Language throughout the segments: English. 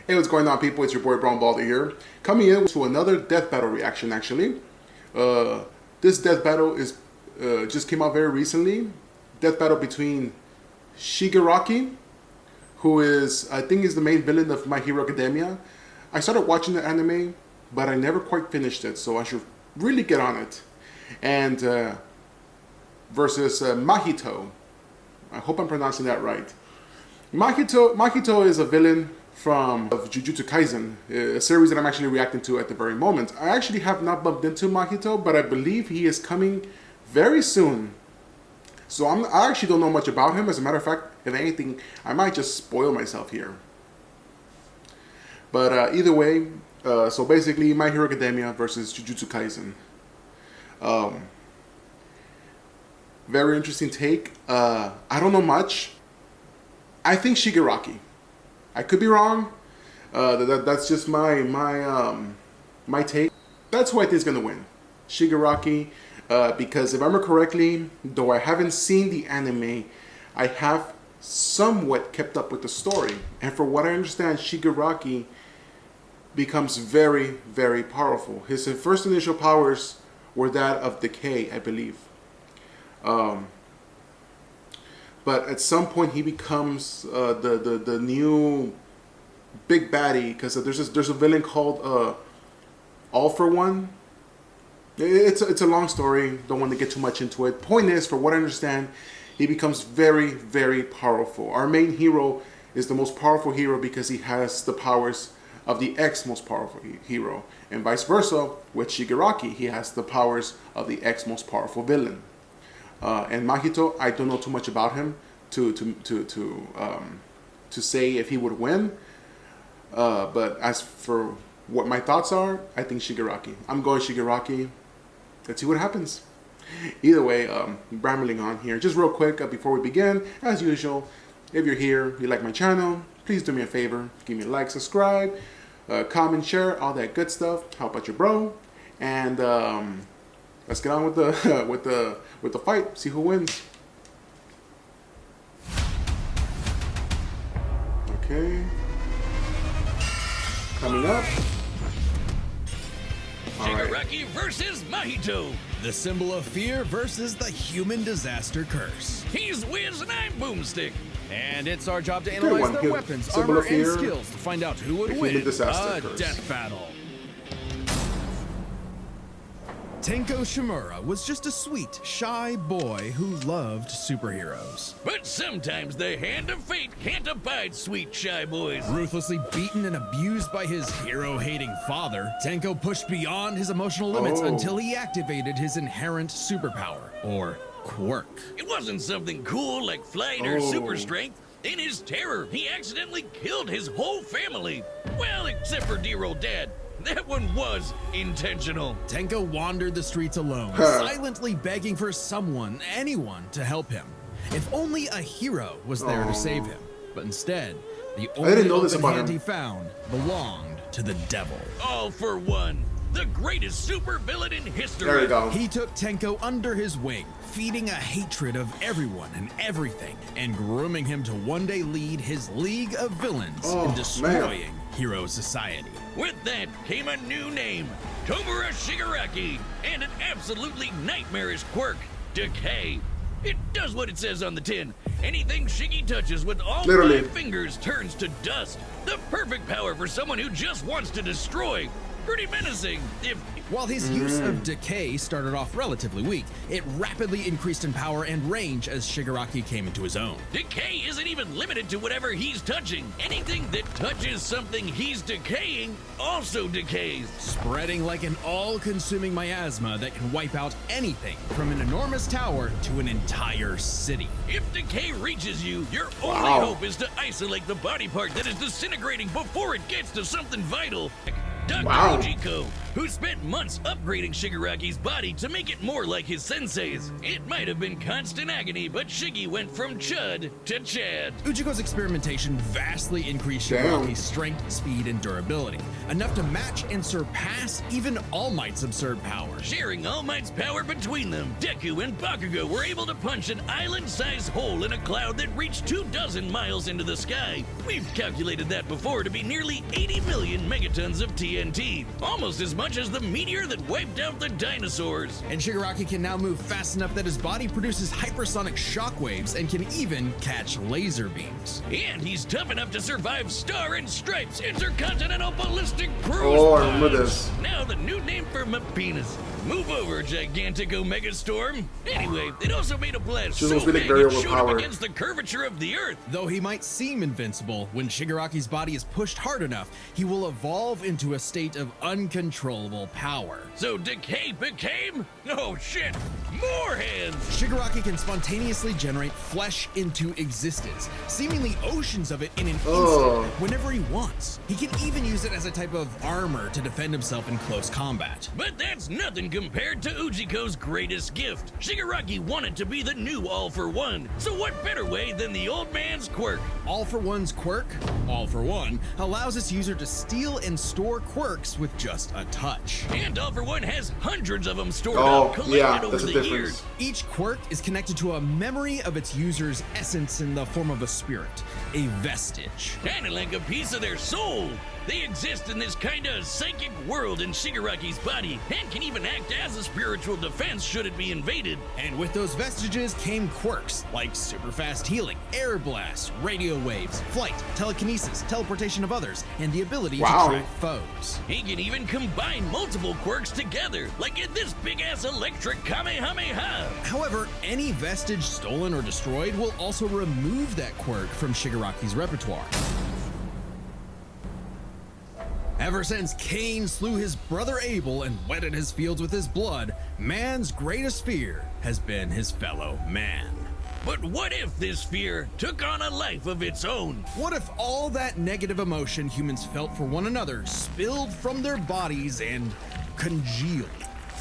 Hey, what's going on, people? It's your boy Brown Baldy here, coming in to another Death Battle reaction. Actually, this Death Battle is just came out very recently. Death Battle between Shigaraki, who is, I think, is the main villain of My Hero Academia. I started watching the anime, but I never quite finished it, so I should really get on it. And versus Mahito. I hope I'm pronouncing that right. Mahito is a villain from Jujutsu Kaisen, a series that I'm actually reacting to at the very moment. I actually have not bumped into Mahito, but I believe he is coming very soon. So I actually don't know much about him. As a matter of fact, if anything, I might just spoil myself here. But either way, so basically My Hero Academia versus Jujutsu Kaisen. Very interesting take. I don't know much. I think Shigaraki. I could be wrong. That's just my take. That's who I think is gonna win, Shigaraki. Because if I remember correctly, though I haven't seen the anime, I have somewhat kept up with the story, and for what I understand, Shigaraki becomes very, very powerful. His first initial powers were that of decay, I believe. But at some point he becomes the new big baddie, because there's a villain called All for One. It's a long story. Don't want to get too much into it. Point is, for what I understand, he becomes very, very powerful. Our main hero is the most powerful hero because he has the powers of the ex most powerful hero, and vice versa with Shigaraki. He has the powers of the ex most powerful villain. And Mahito, I don't know too much about him to say if he would win. But as for what my thoughts are, I think Shigaraki. I'm going Shigaraki. Let's see what happens. Either way, rambling on here. Just real quick before we begin, as usual, if you're here, you like my channel, please do me a favor, give me a like, subscribe, comment, share, all that good stuff. Help out your bro, and let's get on with the with the fight. See who wins. Okay. Coming up. Shigaraki versus Mahito. The symbol of fear versus the human disaster curse. He's Wiz and I'm Boomstick. And it's our job to analyze their weapons, armor, and skills to find out who would win a death battle. Tenko Shimura was just a sweet, shy boy who loved superheroes. But sometimes the hand of fate can't abide sweet, shy boys. Ruthlessly beaten and abused by his hero-hating father, Tenko pushed beyond his emotional limits until he activated his inherent superpower, or quirk. It wasn't something cool like flight or super strength. In his terror, he accidentally killed his whole family. Well, except for dear old dad. That one was intentional. Tenko wandered the streets alone, silently begging for someone, anyone, to help him. If only a hero was there to save him. But instead, the only open hand he found belonged to the devil. All for One, the greatest supervillain in history. There we go. He took Tenko under his wing, feeding a hatred of everyone and everything, and grooming him to one day lead his league of villains in destroying hero society. With that came a new name, Tomura Shigaraki, and an absolutely nightmarish quirk, Decay. It does what it says on the tin. Anything Shiggy touches with all 5 fingers turns to dust. The perfect power for someone who just wants to destroy. Pretty menacing, While his use of Decay started off relatively weak, it rapidly increased in power and range as Shigaraki came into his own. Decay isn't even limited to whatever he's touching. Anything that touches something he's decaying also decays. Spreading like an all-consuming miasma that can wipe out anything from an enormous tower to an entire city. If Decay reaches you, your only hope is to isolate the body part that is disintegrating before it gets to something vital. Dr. Wow. Ujiko, who spent months upgrading Shigaraki's body to make it more like his sensei's. It might have been constant agony, but Shiggy went from Chud to Chad. Ujiko's experimentation vastly increased Damn. Shigaraki's strength, speed, and durability, enough to match and surpass even All Might's absurd power. Sharing All Might's power between them, Deku and Bakugo were able to punch an island-sized hole in a cloud that reached 24 miles into the sky. We've calculated that before to be nearly 80 million megatons of TNT, almost as much as the meteor that wiped out the dinosaurs. And Shigaraki can now move fast enough that his body produces hypersonic shockwaves and can even catch laser beams. And he's tough enough to survive Star and Stripes Intercontinental Ballistic Cruise Oh, I remember Pods. this. Now the new name for my penis. Move over, gigantic Omega Storm. Anyway, it also made a blast She's so supposed to be big very it showed up overpowered. against the curvature of the Earth. Though he might seem invincible, when Shigaraki's body is pushed hard enough, he will evolve into a state of uncontrollable power. So Decay became? Oh shit, more hands! Shigaraki can spontaneously generate flesh into existence, seemingly oceans of it in an Oh. instant, whenever he wants. He can even use it as a type of armor to defend himself in close combat. But that's nothing compared to Ujiko's greatest gift. Shigaraki wanted to be the new All for One, so what better way than the old man's quirk? All for One's quirk, All for One, allows its user to steal and store quirks with just a touch. And All for One has hundreds of them stored Oh, up, collected yeah, over that's the the difference. years. Each quirk is connected to a memory of its user's essence in the form of a spirit, a vestige. Kinda like a piece of their soul. They exist in this kinda psychic world in Shigaraki's body, and can even act as a spiritual defense should it be invaded. And with those vestiges came quirks like super fast healing, air blast, radio waves, flight, telekinesis, teleportation of others, and the ability Wow. to track foes. He can even combine multiple quirks together, like in this big-ass electric Kamehameha. However, any vestige stolen or destroyed will also remove that quirk from Shigaraki's repertoire. Ever since Cain slew his brother Abel and wetted his fields with his blood, man's greatest fear has been his fellow man. But what if this fear took on a life of its own? What if all that negative emotion humans felt for one another spilled from their bodies and congealed,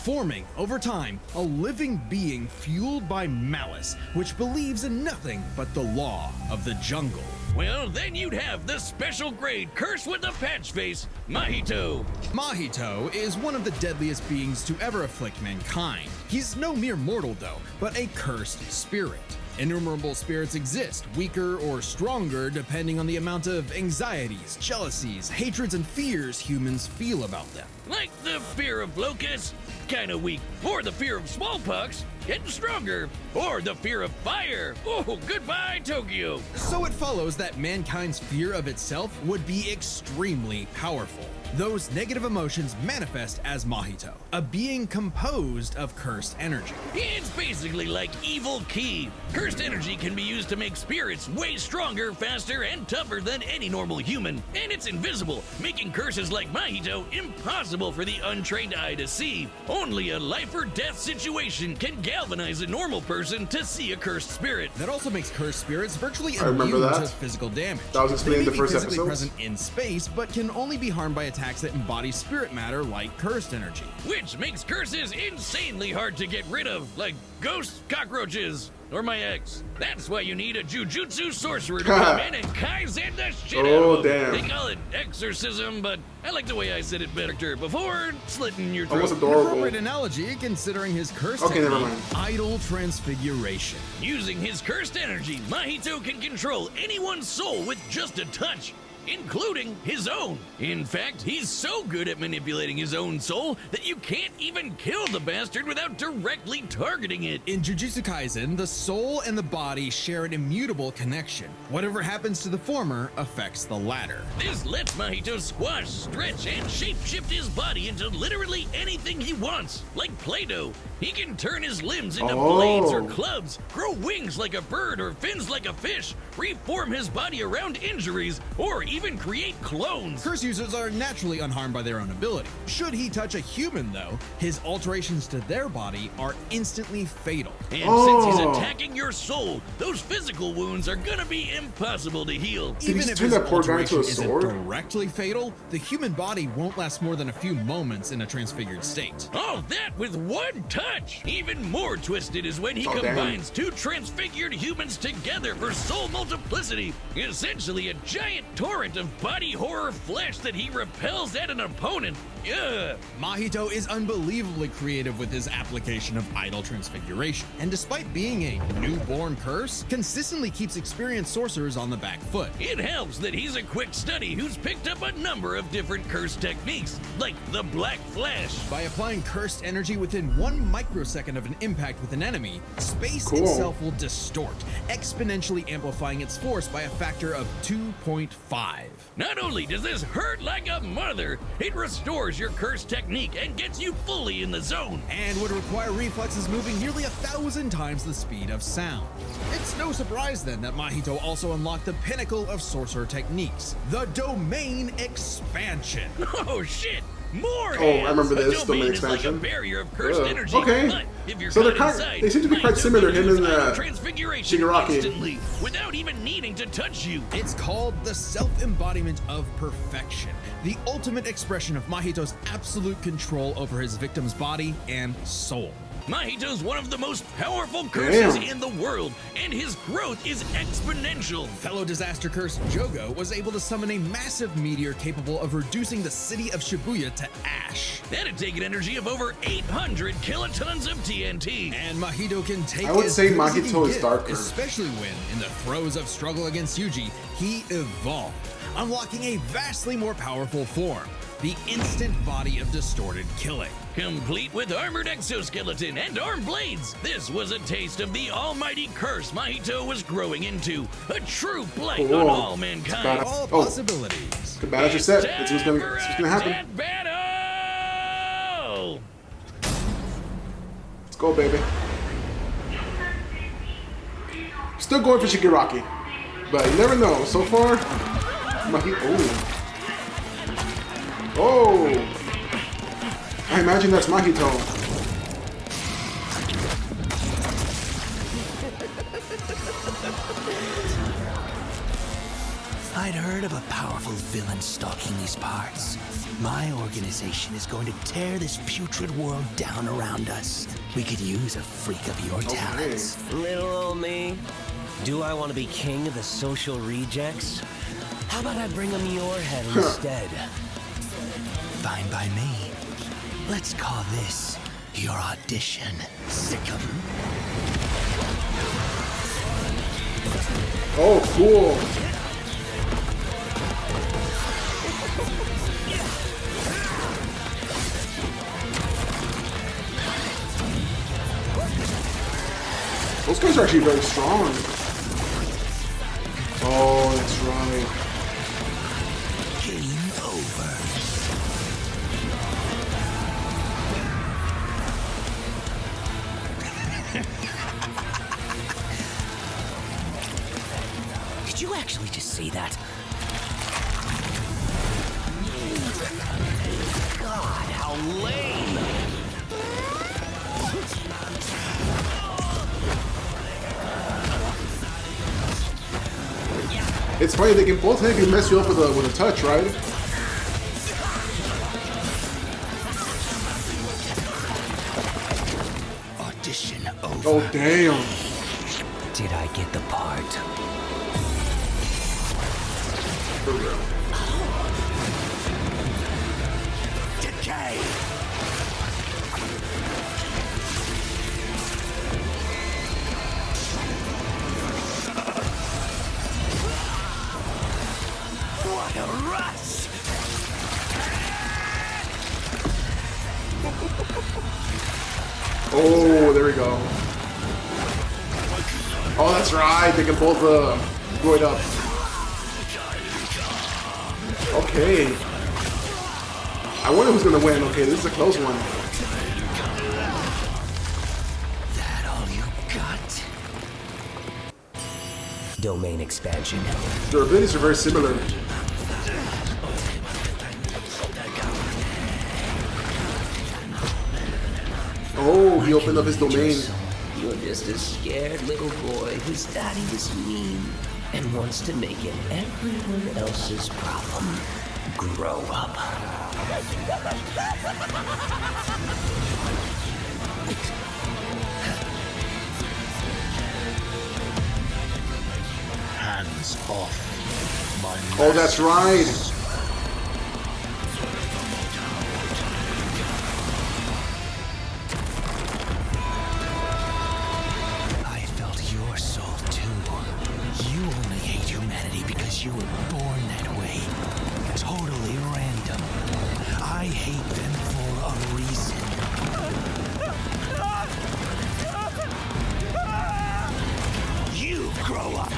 forming, over time, a living being fueled by malice, which believes in nothing but the law of the jungle? Well, then you'd have the special grade curse with a patch face, Mahito. Mahito is one of the deadliest beings to ever afflict mankind. He's no mere mortal, though, but a cursed spirit. Innumerable spirits exist, weaker or stronger depending on the amount of anxieties, jealousies, hatreds, and fears humans feel about them. Like the fear of locusts, kinda weak. Or the fear of smallpox, getting stronger. Or the fear of fire. Oh, goodbye, Tokyo. So it follows that mankind's fear of itself would be extremely powerful. Those negative emotions manifest as Mahito, a being composed of cursed energy. It's basically like evil ki. Cursed energy can be used to make spirits way stronger, faster, and tougher than any normal human. And it's invisible, making curses like Mahito impossible for the untrained eye to see. Only a life or death situation can galvanize a normal person to see a cursed spirit. That also makes cursed spirits virtually I remember immune to that. physical damage. That was explained in They the may be first physically episodes. present in space, but can only be harmed by attacks that embody spirit matter like cursed energy. Which makes curses insanely hard to get rid of, like ghosts, cockroaches, or my ex. That's why you need a jujutsu sorcerer to come in and kaizen the shit Oh, out of them. damn. They call it exorcism, but I like the way I said it better before slitting your throat. Almost An adorable. appropriate analogy considering his cursed Okay, never technique, mind. idol transfiguration. Using his cursed energy, Mahito can control anyone's soul with just a touch, including his own. In fact, he's so good at manipulating his own soul that you can't even kill the bastard without directly targeting it. In Jujutsu Kaisen, the soul and the body share an immutable connection. Whatever happens to the former affects the latter. This lets Mahito squash, stretch, and shape-shift his body into literally anything he wants, like Play-Doh. He can turn his limbs into blades or clubs, grow wings like a bird or fins like a fish, reform his body around injuries, or even create clones. Curse users are naturally unharmed by their own ability. Should he touch a human, though, his alterations to their body are instantly fatal. And since he's attacking your soul, those physical wounds are gonna be impossible to heal. Even if his alteration isn't directly fatal, the human body won't last more than a few moments in a transfigured state. All that with one touch! Even more twisted is when he combines two transfigured humans together for soul multiplicity, essentially a giant torrent of body horror flesh that he repels at an opponent. Ugh. Mahito is unbelievably creative with his application of idle transfiguration, and despite being a newborn curse, consistently keeps experienced sorcerers on the back foot. It helps that he's a quick study who's picked up a number of different curse techniques, like the Black Flash. By applying cursed energy within 1 microsecond of an impact with an enemy, space itself will distort, exponentially amplifying its force by a factor of 2.5. Not only does this hurt like a mother, it restores your curse technique and gets you fully in the zone. And would require reflexes moving nearly 1,000 times the speed of sound. It's no surprise then that Mahito also unlocked the pinnacle of sorcerer techniques, the Domain Expansion. Oh shit! More I remember this domain expansion. Like a barrier of cursed energy. Okay, but if you're so they seem to be quite similar. Him and Shigaraki, without even needing to touch you. It's called the self-embodiment of perfection, the ultimate expression of Mahito's absolute control over his victim's body and soul. Mahito's one of the most powerful curses in the world, and his growth is exponential. Fellow disaster curse Jogo was able to summon a massive meteor capable of reducing the city of Shibuya to ash. That'd take an energy of over 800 kilotons of TNT. And Mahito can take I would say Mahito is darker. Especially when, in the throes of struggle against Yuji, he evolved, unlocking a vastly more powerful form, the instant body of distorted killing. Complete with armored exoskeleton and arm blades, this was a taste of the almighty curse Mahito was growing into. A true blight on all mankind. All possibilities. The battles are set. It's what's gonna happen. DaethBattle! Let's go, baby. Still going for Shigaraki, but you never know. So far, Mahito. Oh! I imagine that's Mahito. I'd heard of a powerful villain stalking these parts. My organization is going to tear this putrid world down around us. We could use a freak of your talents. Little old me. Do I want to be king of the social rejects? How about I bring him your head instead? Fine by me. Let's call this your audition, Sickum. Oh, cool. Those guys are actually very strong. Oh, that's right. Game over. Did you actually just see that? God, how lame! It's funny, they can both maybe mess you up with a touch, right? Audition over. Oh, damn. Did I get the part? For real. Decay! What a rush! Oh, there we go. Oh, that's right. They can both blow it up. Okay. I wonder who's gonna win. Okay, this is a close one. Cut. Domain expansion. Their abilities are very similar. Oh, he opened up his domain. You're just a scared little boy whose daddy was mean and wants to make it everyone else's problem. Grow up. Hands off my master. Oh, that's right. I felt your soul too. You only hate humanity because you were born that way. Totally random. I hate them for a reason. You grow up.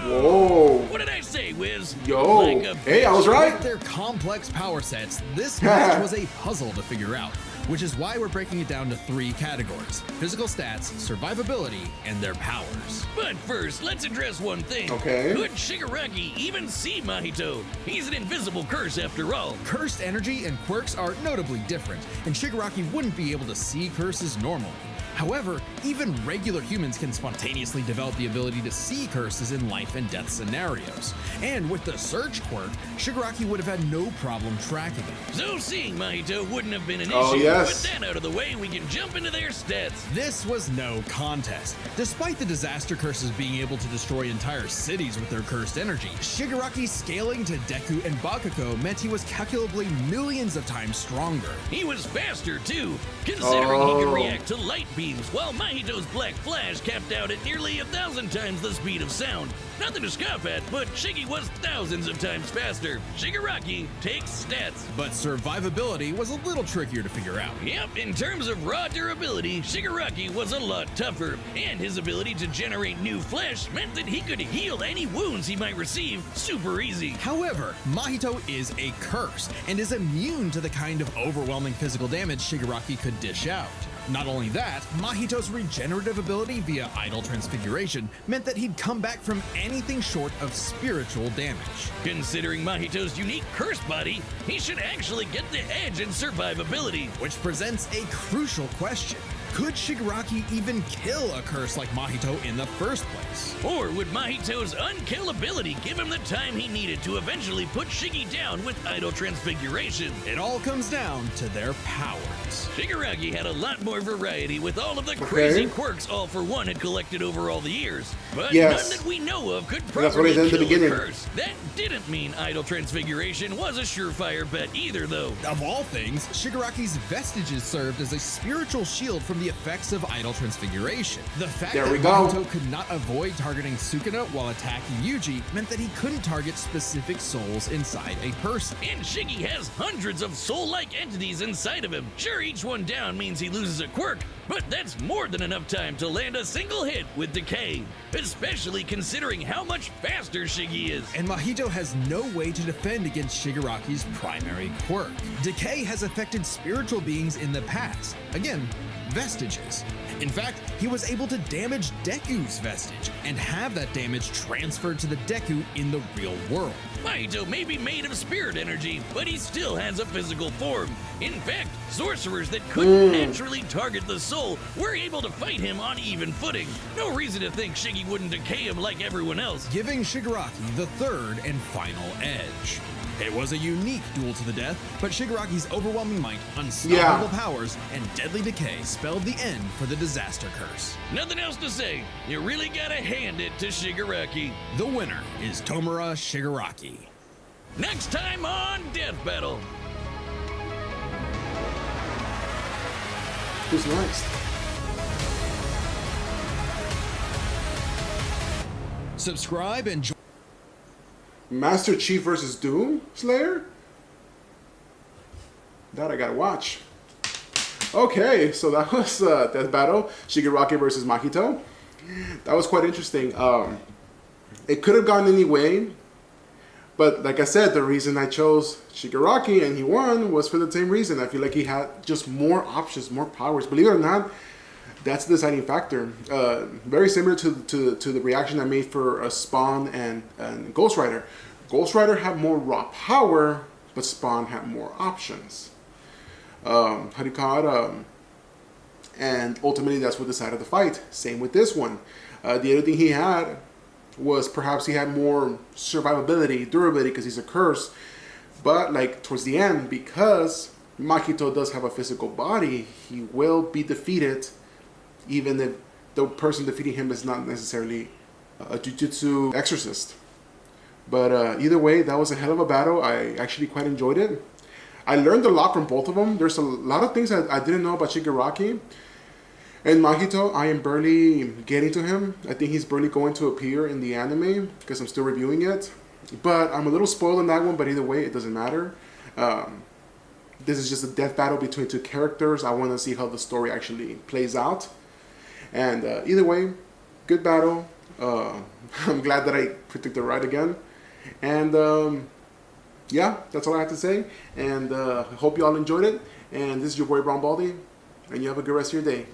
Whoa. What did I say, Wiz? Yo. Like a Hey, I was right. With their complex power sets, this match was a puzzle to figure out, which is why we're breaking it down to 3 categories: physical stats, survivability, and their powers. But first, let's address one thing. Okay. Could Shigaraki even see Mahito? He's an invisible curse after all. Cursed energy and quirks are notably different, and Shigaraki wouldn't be able to see curses normally. However, even regular humans can spontaneously develop the ability to see curses in life and death scenarios. And with the Surge quirk, Shigaraki would have had no problem tracking it. So seeing Mahito wouldn't have been an Oh, issue. yes. With that out of the way, we can jump into their stats. This was no contest. Despite the disaster curses being able to destroy entire cities with their cursed energy, Shigaraki's scaling to Deku and Bakugo meant he was calculably millions of times stronger. He was faster too, considering he could Oh. react to light beams, while Mahito's Black Flash capped out at nearly 1,000 times the speed of sound. Nothing to scoff at, but Shiggy was thousands of times faster. Shigaraki takes stats. But survivability was a little trickier to figure out. Yep, in terms of raw durability, Shigaraki was a lot tougher, and his ability to generate new flesh meant that he could heal any wounds he might receive super easy. However, Mahito is a curse and is immune to the kind of overwhelming physical damage Shigaraki could dish out. Not only that, Mahito's regenerative ability via idle transfiguration meant that he'd come back from anything short of spiritual damage. Considering Mahito's unique curse body, he should actually get the edge in survivability. Which presents a crucial question. Could Shigaraki even kill a curse like Mahito in the first place? Or would Mahito's unkillability give him the time he needed to eventually put Shiggy down with idle transfiguration? It all comes down to their powers. Shigaraki had a lot more variety with all of the crazy Okay. quirks All For One had collected over all the years. But Yes. none that we know of could That's what properly he said at the kill a beginning. curse. That didn't mean idle transfiguration was a surefire bet either, though. Of all things, Shigaraki's vestiges served as a spiritual shield from the effects of idle transfiguration. The fact There that we go. Mahito could not avoid targeting Sukuna while attacking Yuji meant that he couldn't target specific souls inside a person. And Shiggy has hundreds of soul-like entities inside of him. Sure, each one down means he loses a quirk, but that's more than enough time to land a single hit with Decay, especially considering how much faster Shiggy is. And Mahito has no way to defend against Shigaraki's primary quirk. Decay has affected spiritual beings in the past. Again, vestiges. In fact, he was able to damage Deku's vestige and have that damage transferred to the Deku in the real world. Mahito may be made of spirit energy, but he still has a physical form. In fact, sorcerers that couldn't naturally target the soul were able to fight him on even footing. No reason to think Shiggy wouldn't decay him like everyone else. Giving Shigaraki the third and final edge. It was a unique duel to the death, but Shigaraki's overwhelming might, unstoppable powers, and deadly decay spelled the end for the disaster curse. Nothing else to say. You really gotta hand it to Shigaraki. The winner is Tomura Shigaraki. Next time on Death Battle. Who's next? Subscribe and join. Master Chief versus Doom Slayer? That I gotta watch. Okay, so that was Death Battle, Shigaraki versus Mahito. That was quite interesting. It could have gone any way. But like I said, the reason I chose Shigaraki and he won was for the same reason. I feel like he had just more options, more powers. Believe it or not, that's the deciding factor. Very similar to the reaction I made for Spawn and Ghost Rider. Ghost Rider had more raw power, but Spawn had more options. How do you call it? And ultimately, that's what decided the fight. Same with this one. The other thing he had was perhaps he had more survivability, durability, because he's a curse. But like towards the end, because Mahito does have a physical body, he will be defeated, even if the person defeating him is not necessarily a jujutsu exorcist. But either way, that was a hell of a battle. I actually quite enjoyed it. I learned a lot from both of them. There's a lot of things I didn't know about Shigaraki. And Mahito, I am barely getting to him. I think he's barely going to appear in the anime because I'm still reviewing it. But I'm a little spoiled on that one, but either way, it doesn't matter. This is just a death battle between two characters. I want to see how the story actually plays out. And either way, good battle. I'm glad that I predicted right again. And yeah, that's all I have to say. And I hope you all enjoyed it. And this is your boy Brown Baldy. And you have a good rest of your day.